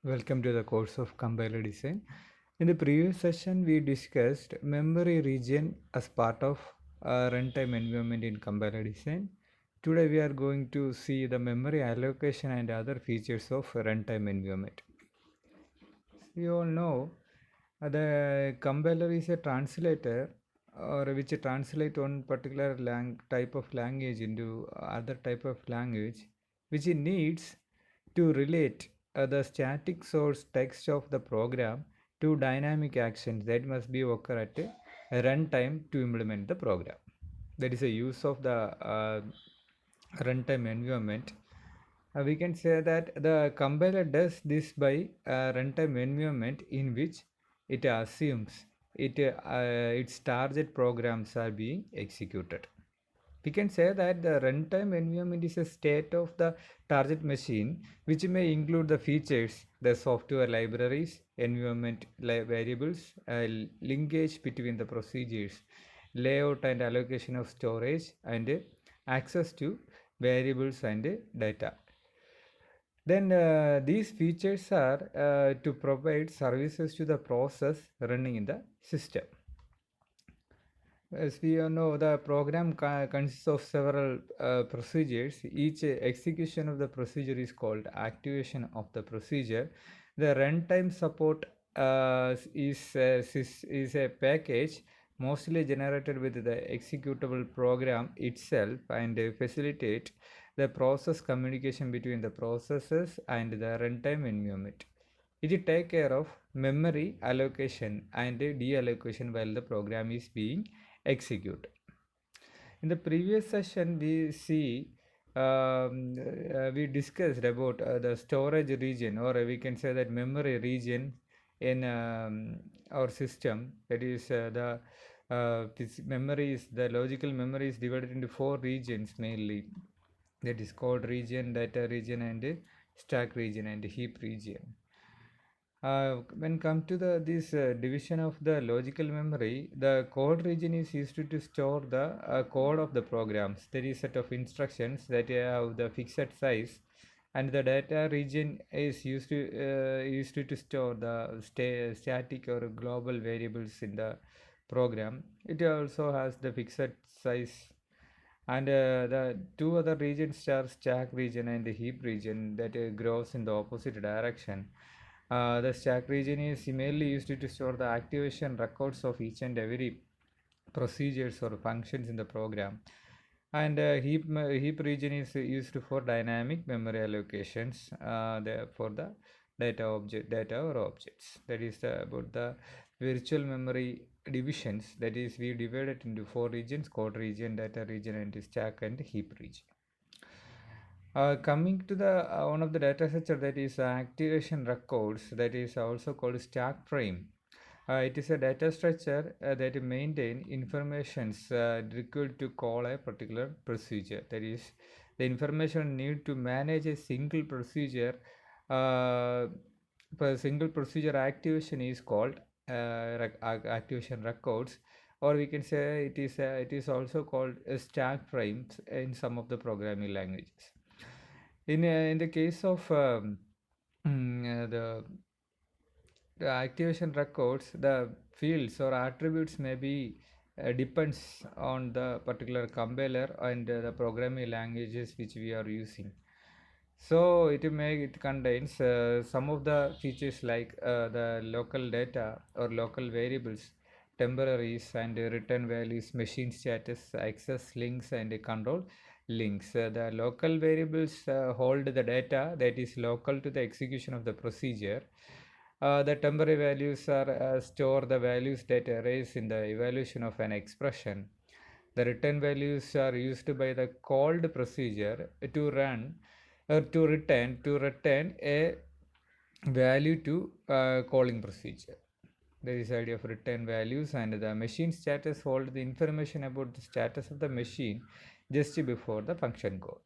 Welcome to the course of compiler design. In the previous session, we discussed memory region as part of runtime environment in compiler design. Today, we are going to see the memory allocation and other features of runtime environment. You all know the compiler is a translator or which translate one particular type of language into other type of language, which it needs to relate the static source text of the program to dynamic actions that must be occur at a runtime to implement the program. That is a use of the runtime environment. We can say that the compiler does this by runtime environment in which it assumes its target programs are being executed. We can say that the runtime environment is a state of the target machine which may include the features, the software libraries, environment variables, linkage between the procedures, layout and allocation of storage, and access to variables and data. Then these features are to provide services to the process running in the system. As we all know, the program consists of several procedures. Each execution of the procedure is called activation of the procedure. The runtime support is a package mostly generated with the executable program itself and facilitate the process communication between the processes and the runtime environment. It take care of memory allocation and deallocation while the program is being executed. In the previous session, we discussed about the storage region, or we can say that memory region in our system. That is this memory is the logical memory is divided into 4 regions mainly. That is code region, data region, and stack region and heap region. When come to this division of the logical memory, the code region is used to store the code of the programs. There is a set of instructions that have the fixed size, and the data region is used to store the static or global variables in the program. It also has the fixed size, and the two other regions are stack region and the heap region that grows in the opposite direction. The stack region is mainly used to store the activation records of each and every procedures or functions in the program. And heap region is used for dynamic memory allocations for the data or objects. That is about the virtual memory divisions. That is, we divide it into 4 regions: code region, data region, and stack and heap region. Coming to the one of the data structure, that is activation records, that is also called stack frame. It is a data structure that maintain informations required to call a particular procedure. That is, the information need to manage a single procedure. Per single procedure activation is called activation records, or we can say it is also called stack frames in some of the programming languages. In the case of the activation records, the fields or attributes may be depends on the particular compiler and the programming languages which we are using. So it contains some of the features like the local data or local variables, temporaries and return values, machine status, access links, and control links. The local variables hold the data that is local to the execution of the procedure. The temporary values are store the values that arise in the evaluation of an expression. The return values are used by the called procedure to run or to return a value to calling procedure. There is idea of return values, and the machine status hold the information about the status of the machine just before the function call.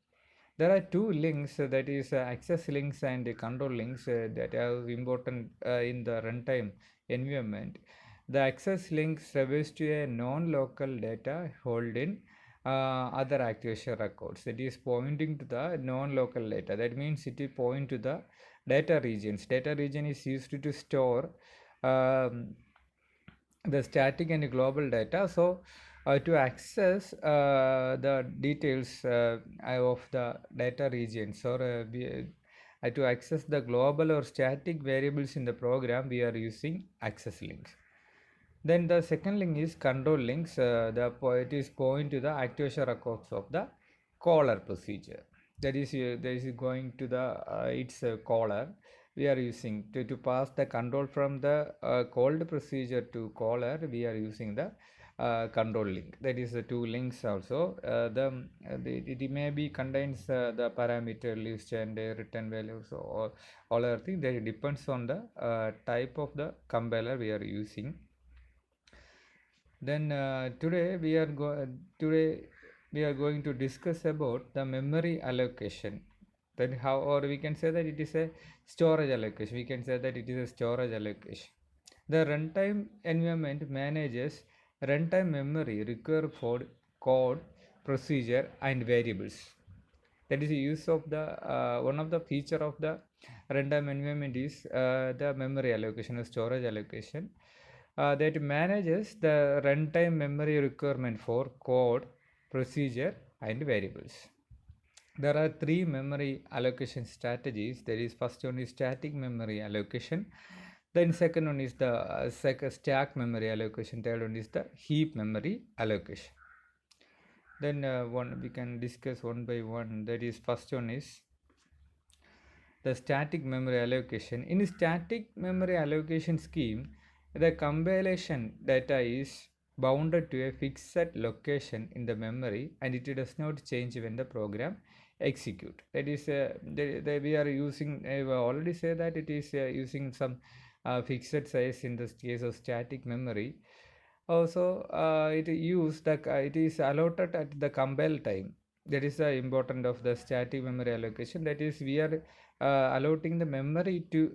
There are two links, that is access links and control links, that are important in the runtime environment. The access links refers to a non-local data held in other activation records. That is pointing to the non-local data. That means it is point to the data regions. Data region is used to store um, the static and global data. So to access the details of the data regions, or to access the global or static variables in the program, we are using access links. Then the second link is control links. It is point to the activation records of the caller procedure. That is going to the its caller. We are using to pass the control from the called procedure to caller. We are using the control link. That is the two links also. It may be contains the parameter list and return values, or all other things. That depends on the type of the compiler we are using. Then today we are going to discuss about the memory allocation. Then how, or we can say that it is a storage allocation. We can say that it is a storage allocation. The runtime environment manages runtime memory required for code, procedure, and variables. That is the use of the one of the feature of the runtime environment is the memory allocation or storage allocation. That manages the runtime memory requirement for code, procedure, and variables. There are three memory allocation strategies. There is first one is static memory allocation. Then second one is the stack memory allocation. Third one is the heap memory allocation. Then we can discuss one by one. That is first one is the static memory allocation. In static memory allocation scheme, the compilation data is bounded to a fixed location in the memory, and it does not change when the program execute. That is we are using, I already say that it is using some fixed size in the case of static memory. Also it is allotted at the compile time. That is the important of the static memory allocation. That is, we are allotting the memory to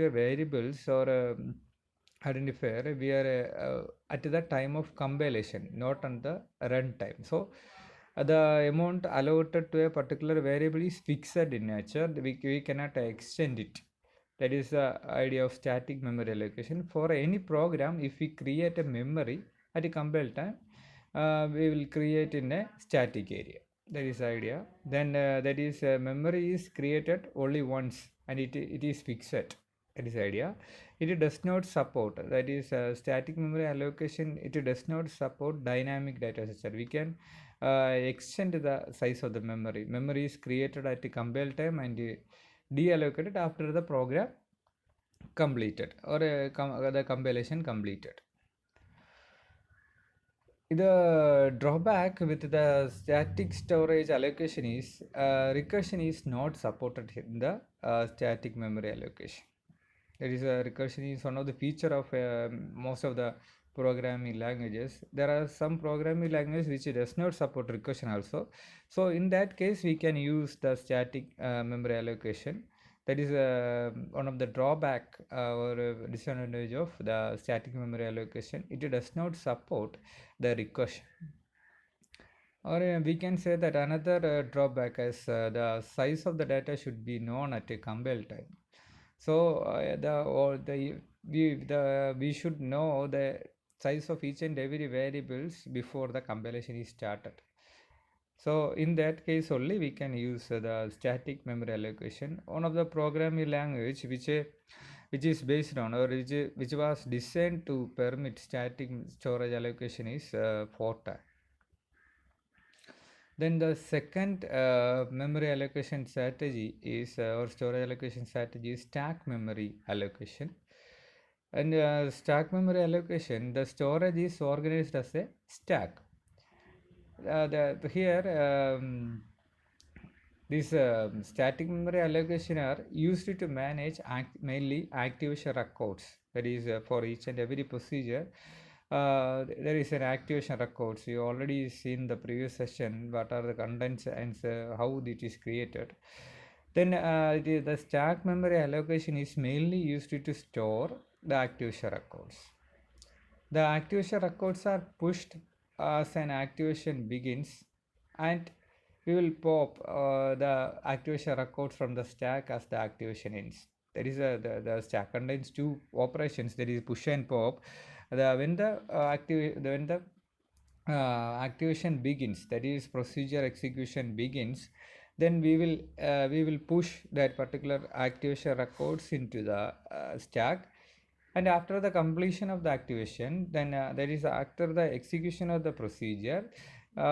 a variables or identifier. We are at the time of compilation, not on the run time. So the amount allotted to a particular variable is fixed in nature. We cannot extend it. That is the idea of static memory allocation. For any program, if we create a memory at a compile time, we will create in a static area. That is the idea. Then that is memory is created only once, and it is fixed. That is the idea. It does not support, that is static memory allocation, it does not support dynamic data structure. We can extend the size of the memory. Memory is created at the compile time and deallocated after the program completed, or the compilation completed. The drawback with the static storage allocation is recursion is not supported in the static memory allocation. That is, recursion is one of the feature of most of the programming languages. There are some programming languages which does not support recursion also. So in that case, we can use the static memory allocation. That is one of the drawback or disadvantage of the static memory allocation. It does not support the recursion. Or we can say that another drawback is the size of the data should be known at a compile time. So we should know the size of each and every variables before the compilation is started. So in that case only we can use the static memory allocation. One of the programming language which is based on, or which was designed to permit static storage allocation is Fortran. Then the second memory allocation strategy is, or storage allocation strategy is stack memory allocation. And stack memory allocation, the storage is organized as a stack. These static memory allocation are used to manage mainly activation records. That is, for each and every procedure, there is an activation records. You already seen the previous session what are the contents and how it is created. Then the stack memory allocation is mainly used to store the activation records. The activation records are pushed as an activation begins, and we will pop the activation record from the stack as the activation ends. That is the stack contains two operations, that is push and pop. When the activation begins, that is procedure execution begins, then we will push that particular activation records into the stack. And after the completion of the activation, then that is after the execution of the procedure, we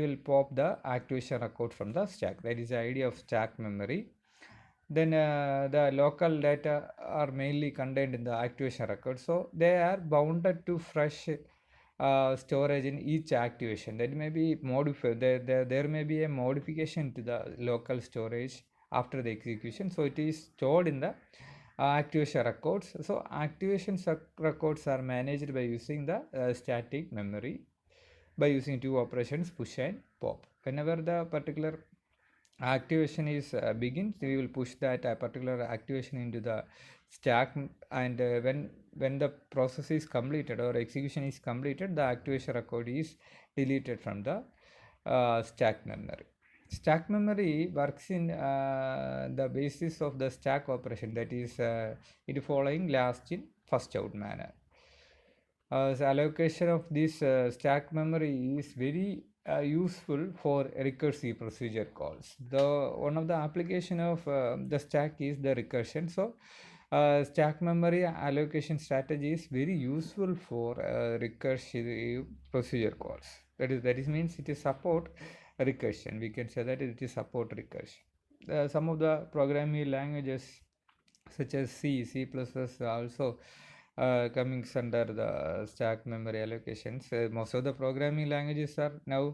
will pop the activation record from the stack. That is the idea of stack memory. Then the local data are mainly contained in the activation record, so they are bounded to fresh storage in each activation. That may be modified. There may be a modification to the local storage after the execution, so it is stored in the activation records. So activation records are managed by using the static memory, by using two operations, push and pop. Whenever the particular activation is begins, we will push that particular activation into the stack, and when the process is completed or execution is completed, the activation record is deleted from the stack memory. Stack memory works in the basis of the stack operation, that is it following last in first out manner. The allocation of this stack memory is very useful for recursive procedure calls. One of the application of the stack is the recursion. So stack memory allocation strategy is very useful for recursive procedure calls. That is means it is support recursion. We can say that it is support recursion. Some of the programming languages such as C++ also coming under the stack memory allocations. Most of the programming languages are now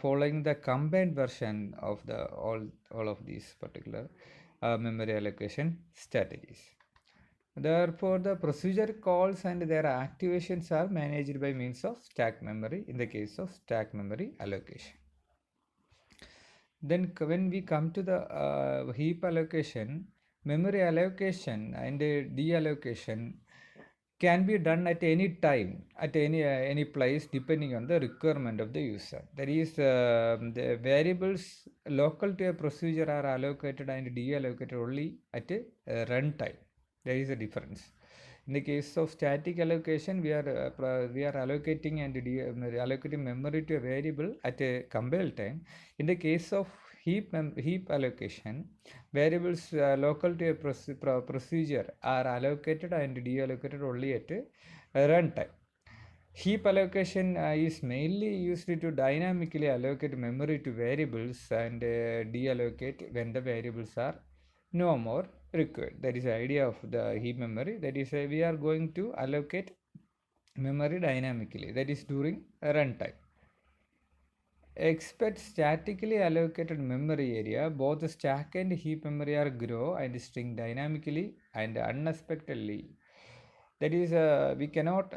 following the combined version of the all of these particular memory allocation strategies. Therefore, the procedure calls and their activations are managed by means of stack memory in the case of stack memory allocation. Then when we come to the heap allocation, memory allocation and deallocation can be done at any time, at any place, depending on the requirement of the user. That is, the variables local to a procedure are allocated and deallocated only at a runtime. There is a difference. In the case of static allocation, we are allocating and allocating memory to a variable at a compile time. In the case of heap allocation, variables local to a procedure are allocated and deallocated only at a runtime. Heap allocation is mainly used to dynamically allocate memory to variables and deallocate when the variables are no more required. That is the idea of the heap memory. That is, we are going to allocate memory dynamically, that is during runtime. Expect statically allocated memory area, both the stack and heap memory are grow and shrink dynamically and unexpectedly. That is, we cannot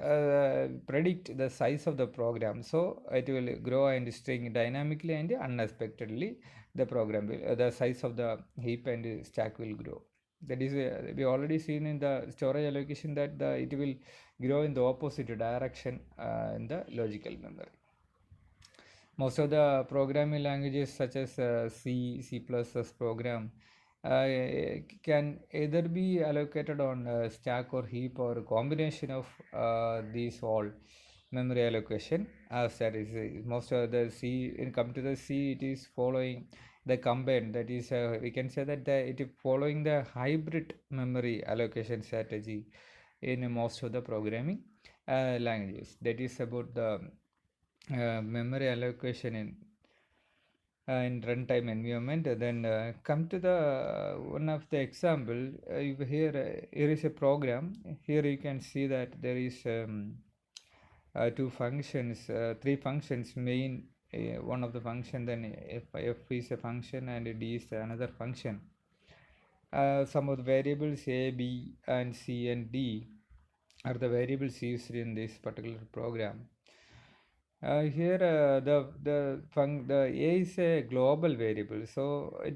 predict the size of the program, so it will grow and shrink dynamically and unexpectedly. The program will, the size of the heap and stack will grow. That is, we already seen in the storage allocation that it will grow in the opposite direction in the logical memory. Most of the programming languages such as C++ program can either be allocated on stack or heap or a combination of these all memory allocation. As that is, most of the C, in come to the C, it is following the combined. That is, we can say that it is following the hybrid memory allocation strategy in most of the programming languages. That is about the memory allocation in runtime environment. Then come to the one of the example. Here is a program. Here you can see that there is two functions, three functions. Main one of the function, then f is a function and d is another function. Some of the variables a, b, and c and d are the variables used in this particular program. Here the a is a global variable, so it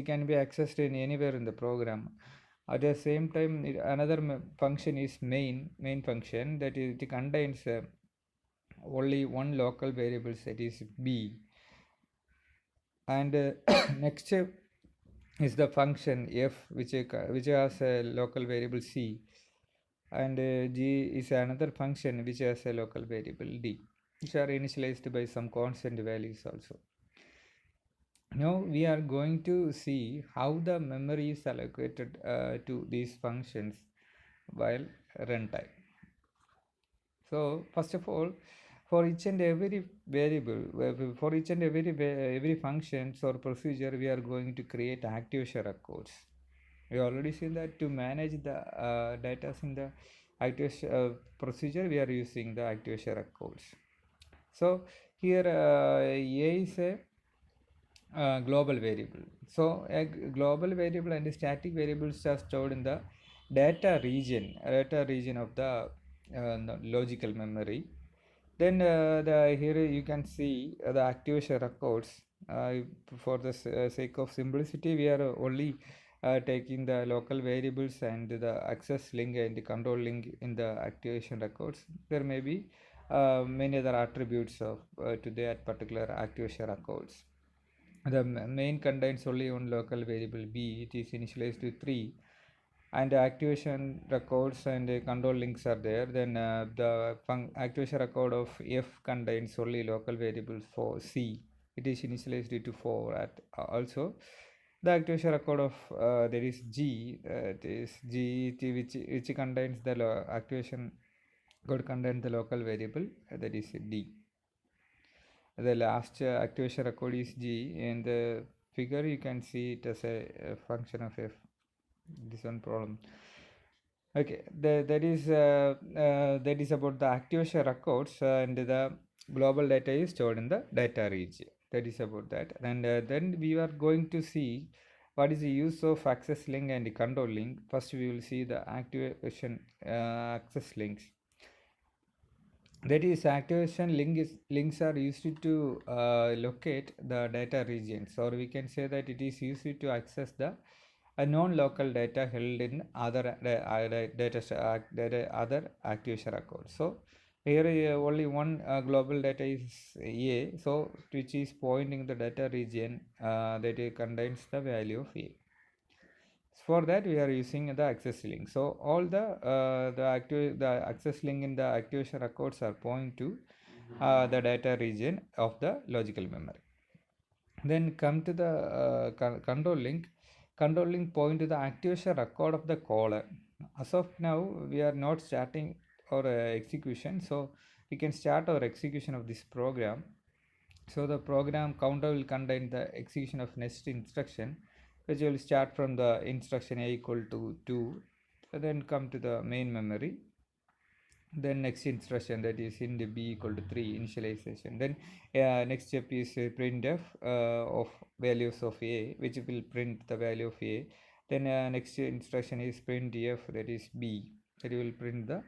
can be accessed in anywhere in the program. At the same time, another function is main function, that is, it contains only one local variable, that is b. And next is the function f, which has a local variable c, and g is another function which has a local variable d, which are initialized by some constant values also. Now we are going to see how the memory is allocated to these functions while runtime. So first of all, for each and every variable, for each and every functions or procedure, we are going to create activation records. We already seen that to manage the data in the activation procedure, we are using the activation records. So here A is a global variable. So a global variable and static variables are stored in the data region of the logical memory. Then here you can see the activation records. For the sake of simplicity, we are only taking the local variables and the access link and the control link in the activation records. There may be many other attributes of to that particular activation records. The main contains only one local variable b. It is initialized to 3, and the activation records and the control links are there. Then the activation record of f contains only local variable for c. It is initialized to 4 at also. The activation record of there is g, it is g, which contains the activation code contains the local variable, that is d. The last activation record is g. In the figure you can see it as a function of f. This one problem. Okay, that is about the activation records, and the global data is stored in the data region. That is about that. And then we are going to see what is the use of access link and the control link. First we will see the activation access links. That is, activation links are used to locate the data regions, or we can say that it is used to access the non-local data held in other other activation records. So here only one global data is A, so which is pointing the data region that contains the value of A. For that we are using the access link. So all the access link in the activation records are pointing to the data region of the logical memory. Then come to the control link. Control link point to the activation record of the caller. As of now we are not starting our execution, so we can start our execution of this program. So the program counter will contain the execution of next instruction, which will start from the instruction a equal to 2, then come to the main memory. Then next instruction, that is in the b equal to 3 initialization. Then next step is printf of values of a, which will print the value of a. Then next instruction is printf, that is b, that will print the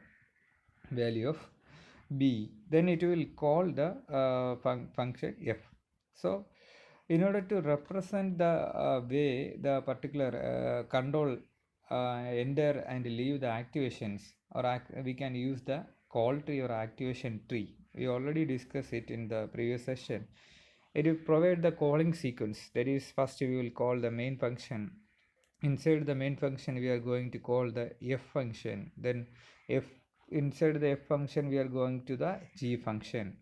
value of b. Then it will call the function f. So in order to represent the way the particular control enter and leave the activations, or we can use the call tree or activation tree. We already discussed it in the previous session. It will provide the calling sequence. That is, first we will call the main function. Inside the main function we are going to call the f function. Then inside the f function we are going to the g function.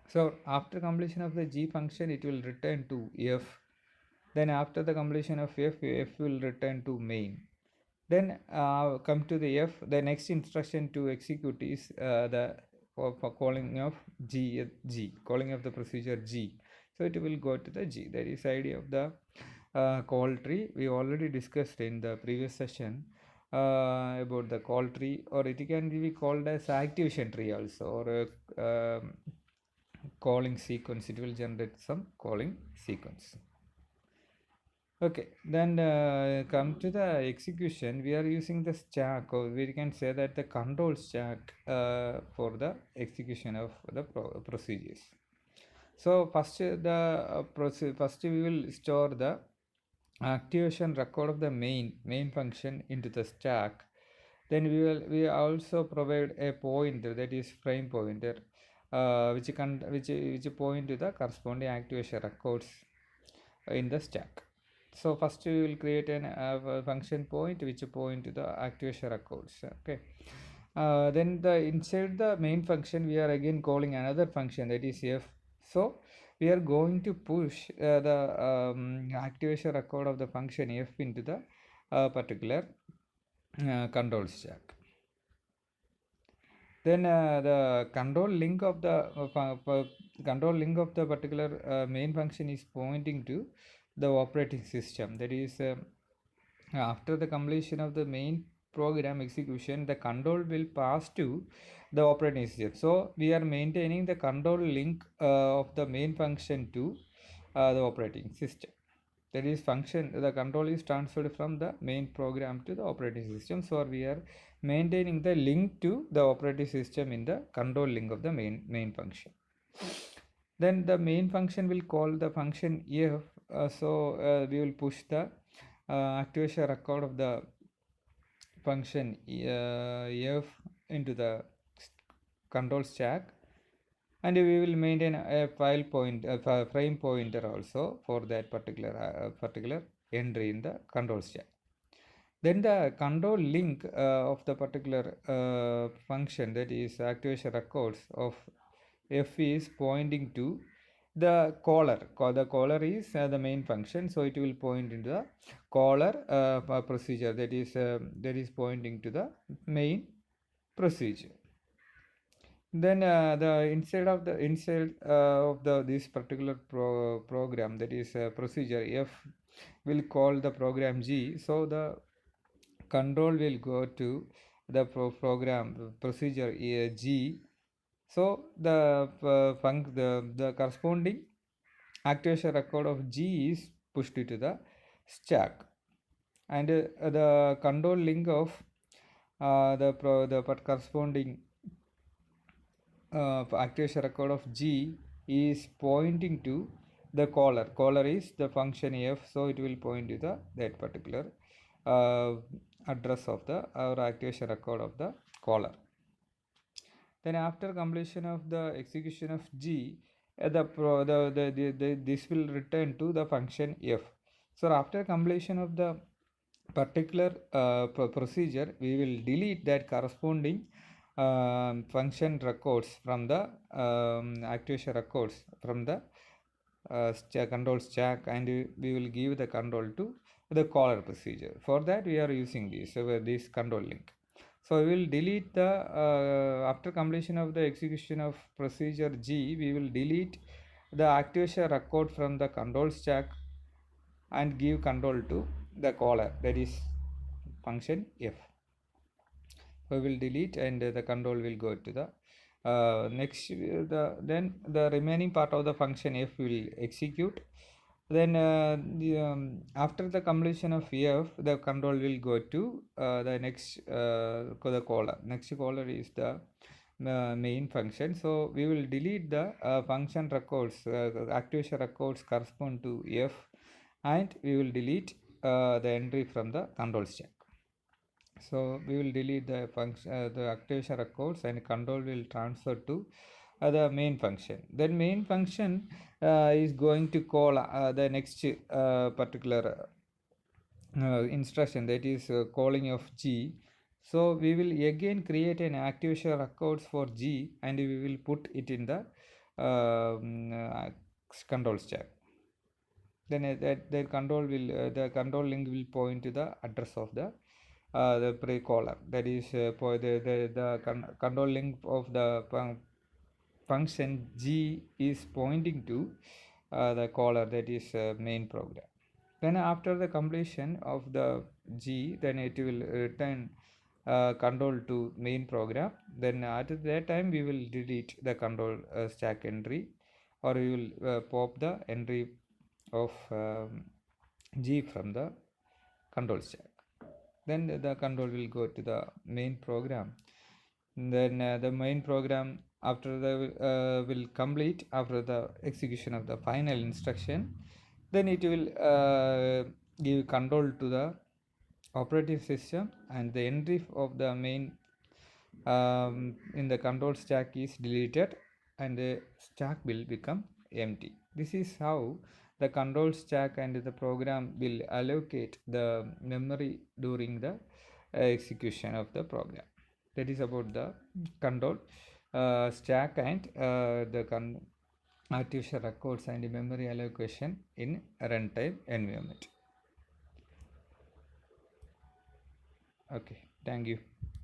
So after completion of the g function it will return to f. Then after the completion of f will return to main. Then come to the f. The next instruction to execute is the for calling of g, calling of the procedure g. So it will go to the g. That is idea of the call tree. We already discussed in the previous session about the call tree, or it can be called as activation tree also, or calling sequence. It will generate some calling sequence. Okay, then come to the execution. We are using the stack, or we can say that the control stack for the execution of the procedures. So first first we will store the activation record of the main function into the stack, then we also provide a pointer, that is frame pointer, which point to the corresponding activation records in the stack. So first we will create an function point which point to the activation records. Okay. Then inside the main function we are again calling another function, that is f. So we are going to push the activation record of the function f into the particular control stack. Then the control link of the particular main function is pointing to the operating system. That is, after the completion of the main program execution, the control will pass to the operating system. So we are maintaining the control link of the main function to the operating system. That is, the control is transferred from the main program to the operating system. So we are maintaining the link to the operating system in the control link of the main function. Then the main function will call the function f. We will push the activation record of the function f into the control stack, and we will maintain a frame pointer also for that particular entry in the control stack. Then the control link of the particular function, that is activation records of f, is pointing to the caller. The caller is the main function, so it will point into the caller procedure, that is pointing to the main procedure. Then the inside of this particular program, that is procedure f, will call the program G. So the control will go to the program procedure G. So the corresponding activation record of G is pushed to the stack, and the control link of the corresponding activation record of G is pointing to the caller. Caller is the function f, so it will point to that particular address of our activation record of the caller. Then after completion of the execution of G, this will return to the function f. So after completion of the particular procedure, we will delete that corresponding function records from the activation records from the control stack, and we will give the control to the caller procedure. For that we are using this control link. So we will delete the after completion of the execution of procedure G, we will delete the activation record from the control stack and give control to the caller, that is function f. We will delete, and the control will go to the then the remaining part of the function f will execute. Then after the completion of f, the control will go to the the caller. Next caller is the main function. So we will delete the function records, activation records correspond to f, and we will delete the entry from the control stack. So we will delete the function, the activation records, and control will transfer to the main function. Then main function is going to call the next particular instruction, that is calling of G. So we will again create an activation records for G, and we will put it in the control stack. Then the control link will point to the address of the pre-caller, that is for the control link of the function G is pointing to the caller, that is main program. Then after the completion of the G, then it will return control to main program. Then at that time we will delete the control stack entry, or we will pop the entry of G from the control stack. Then the control will go to the main program. Then the main program after the will complete after the execution of the final instruction. Then it will give control to the operating system, and the entry of the main in the control stack is deleted and the stack will become empty. This is how the control stack and the program will allocate the memory during the execution of the program. That is about the control stack and the artificial records and memory allocation in runtime environment. Okay, thank you.